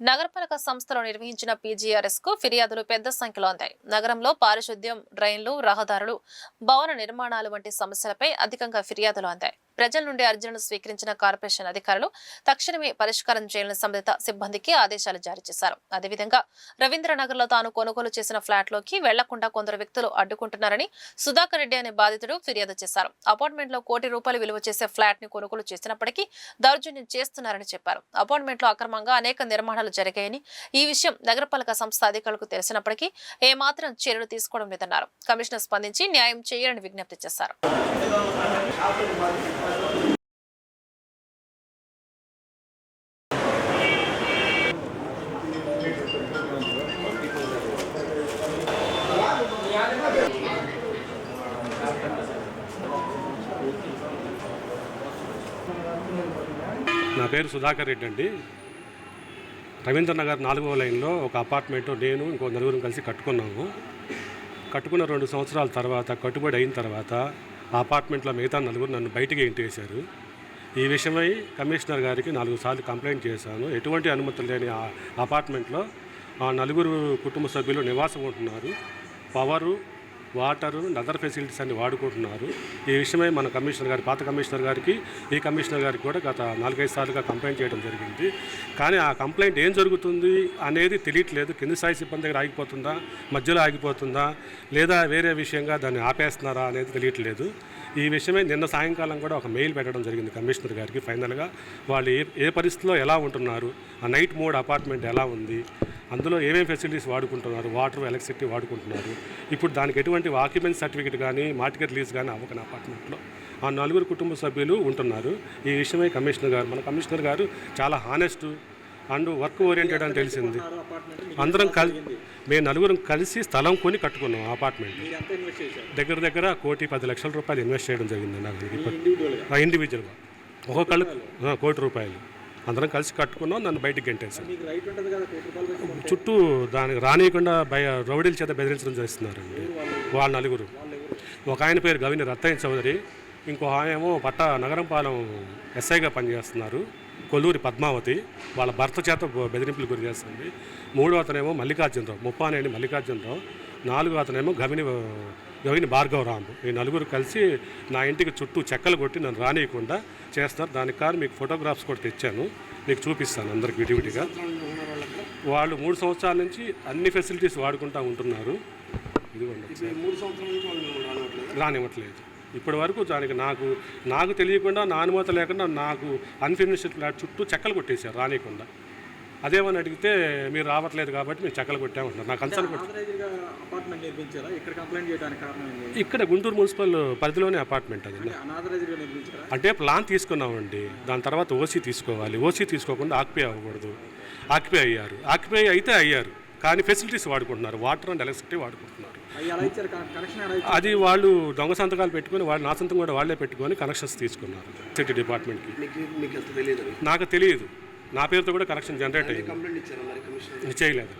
నగరపాలక సంస్థలో నిర్వహించిన పీజీఆర్ఎస్ కు ఫిర్యాదులు పెద్ద సంఖ్యలో అందాయి. నగరంలో పారిశుద్ధ్యం, డ్రైన్లు, రహదారులు, భవన నిర్మాణాలు వంటి సమస్యలపై అధికంగా ఫిర్యాదులు అందాయి. ప్రజల నుండి అర్జీలను స్వీకరించిన కార్పొరేషన్ అధికారులు తక్షణమే పరిష్కారం చేయాలని సంబంధిత సిబ్బందికి ఆదేశాలు జారీ చేశారు. అదేవిధంగా రవీంద్రనగర్ లో తాను కొనుగోలు చేసిన ఫ్లాట్ లోకి వెళ్లకుండా కొందరు వ్యక్తులు అడ్డుకుంటున్నారని సుధాకర్ రెడ్డి అనే బాధితుడు ఫిర్యాదు చేశారు. అపార్ట్మెంట్ లో ₹1 కోటి విలువ చేసే ఫ్లాట్ ని కొనుగోలు చేసినప్పటికీ దౌర్జన్యం చేస్తున్నారని చెప్పారు. అపార్ట్మెంట్ లో అక్రమంగా అనేక నిర్మాణాలు జరిగాయని, ఈ విషయం నగరపాలక సంస్థ అధికారులకు తెలిసినప్పటికీ ఏమాత్రం చర్యలు తీసుకోవడం లేదన్నారు. కమిషనర్ స్పందించి న్యాయం చేయాలని విజ్ఞప్తి చేశారు. నా పేరు సుధాకర్ రెడ్డి అండి. రవీంద్రనగర్ 4వ లైన్లో ఒక అపార్ట్మెంట్ నేను ఇంకో నలుగురు కలిసి కట్టుకున్నాము. కట్టుకున్న 2 సంవత్సరాల తర్వాత కట్టుబడి అయిన తర్వాత ఆ అపార్ట్మెంట్లో మిగతా నలుగురు నన్ను బయటికి ఇంటేశారు. ఈ విషయమై కమిషనర్ గారికి 4 సార్లు కంప్లైంట్ చేశాను. ఎటువంటి అనుమతులు లేని ఆ అపార్ట్మెంట్లో ఆ నలుగురు కుటుంబ సభ్యులు నివాసం ఉంటున్నారు. పవరు, వాటరు, అదర్ ఫెసిలిటీస్ అన్ని వాడుకుంటున్నారు. ఈ విషయమై మన కమిషనర్ గారి, పాత కమిషనర్ గారికి, ఈ కమిషనర్ గారికి కూడా గత 4-5 సార్లుగా కంప్లైంట్ చేయడం జరిగింది. కానీ ఆ కంప్లైంట్ ఏం జరుగుతుంది అనేది తెలియట్లేదు. కింది స్థాయి సిబ్బంది దగ్గర ఆగిపోతుందా, మధ్యలో ఆగిపోతుందా, లేదా వేరే విషయంగా దాన్ని ఆపేస్తున్నారా అనేది తెలియట్లేదు. ఈ విషయమై నిన్న సాయంకాలం కూడా ఒక మెయిల్ పెట్టడం జరిగింది కమిషనర్ గారికి. ఫైనల్గా వాళ్ళు ఏ పరిస్థితిలో ఎలా ఉంటున్నారు, ఆ నైట్ మోడ్ అపార్ట్మెంట్ ఎలా ఉంది, అందులో ఏమేమి ఫెసిలిటీస్ వాడుకుంటున్నారు, వాటర్, ఎలక్ట్రిసిటీ వాడుకుంటున్నారు, ఇప్పుడు దానికి ఎటువంటి ఆక్యుపెన్సీ సర్టిఫికేట్ కానీ మార్కెట్ లీజ్ కానీ అవ్వకని అపార్ట్మెంట్లో ఆ నలుగురు కుటుంబ సభ్యులు ఉంటున్నారు. ఈ విషయమై మన కమిషనర్ గారు చాలా హానెస్ట్ అండ్ వర్క్ ఓరియంటెడ్ అని తెలిసింది. అందరం మేము నలుగురం కలిసి స్థలం కొని కట్టుకున్నాం. అపార్ట్మెంట్ దగ్గర ₹1,10 కోటి ఇన్వెస్ట్ చేయడం జరిగింది. నాకు ఇండివిజువల్గా ఒక్కొక్కళ్ళు ₹1 కోటి అందరం కలిసి కట్టుకున్నాం. నన్ను బయటికి గెంటేశారు. చుట్టూ దానికి రానియకుండా రౌడీల చేత బెదిరించడం చేస్తున్నారండి వాళ్ళ నలుగురు. ఒక ఆయన పేరు గవిని రత్తయ్య చౌదరి, ఇంకో ఆయనేమో నగరంపాలెం ఎస్ఐగా పనిచేస్తున్నారు, కొల్లూరి పద్మావతి. వాళ్ళ భర్త చేత బెదిరింపులు గురి చేస్తుంది. 3వ అతనేమో మల్లికార్జునరావు, ముప్పానేని మల్లికార్జునరావు. 4వ అతనేమో గవిని భార్గవరాము. ఈ నలుగురు కలిసి నా ఇంటికి చుట్టూ చెక్కలు కొట్టి నన్ను రానియకుండా చేస్తారు. దానికి కాదు మీకు ఫోటోగ్రాఫ్స్ కూడా తెచ్చాను, మీకు చూపిస్తాను అందరికి విడివిడిగా. వాళ్ళు 3 సంవత్సరాల నుంచి అన్ని ఫెసిలిటీస్ వాడుకుంటూ ఉంటున్నారు. రానివ్వట్లేదు ఇప్పటి వరకు. దానికి నాకు తెలియకుండా, నా అనుమతి లేకుండా నాకు అన్ఫినిష్డ్ ఫ్లాట్ చుట్టూ చెక్కలు కొట్టేశారు రానియకుండా. అదేమని అడిగితే మీరు రావట్లేదు కాబట్టి మేము చెక్కలు కొట్టామంటున్నారు. నాకు కన్సర్న్ ఇక్కడ గుంటూరు మున్సిపల్ పరిధిలోనే అపార్ట్మెంట్ అది. అంటే ప్లాన్ తీసుకున్నామండి, దాని తర్వాత ఓసీ తీసుకోవాలి. ఓసీ తీసుకోకుండా ఆక్యుపై అవ్వకూడదు. ఆక్యుపై అయ్యారు. ఆక్యుపై అయితే అయ్యారు, కానీ ఫెసిలిటీస్ వాడుకుంటున్నారు, వాటర్ అండ్ ఎలక్ట్రిసిటీ వాడుకుంటున్నారు. అది వాళ్ళు దొంగ సంతకాలు పెట్టుకుని, వాళ్ళు నా సంతకం కూడా వాళ్ళే పెట్టుకొని కనెక్షన్స్ తీసుకున్నారు సిటీ డిపార్ట్మెంట్కి. నాకు తెలియదు, నా పేరుతో కూడా కనెక్షన్ జనరేట్ అయ్యింది. చేయలేదు.